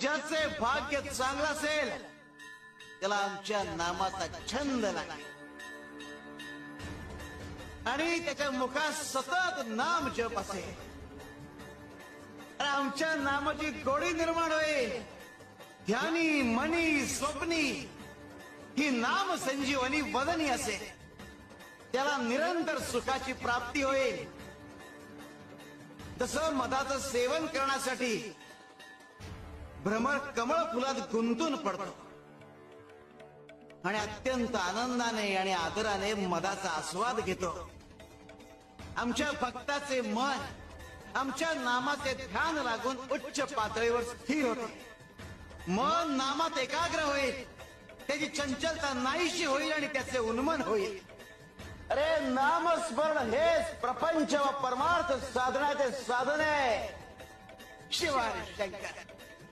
ज्याचे भाग्य चांगलं असेल त्याला आमच्या नामाचा छंद लागेल आणि त्याच्या मुखात सतत नाम जप असेल. आमच्या नामाची गोडी निर्माण होईल. ध्यानी मनी स्वप्नी ही नाम संजीवनी वदनी असेल. त्याला निरंतर सुखाची प्राप्ती होईल. जसं मधाचं सेवन करण्यासाठी भ्रमर कमळ फुलात गुंतून पडतो आणि अत्यंत आनंदाने आणि आदराने मधाचा आस्वाद घेतो. आमच्या भक्ताचे मन आमच्या नामाचे ध्यान लागून उच्च पातळीवर स्थिर होते. मन नामात एकाग्र होईल. त्याची चंचलता नाहीशी होईल आणि त्याचे उन्मन होईल. अरे नामस्मरण हेच प्रपंच व परमार्थ साधनाचे साधन आहे. शिवाय शंकर.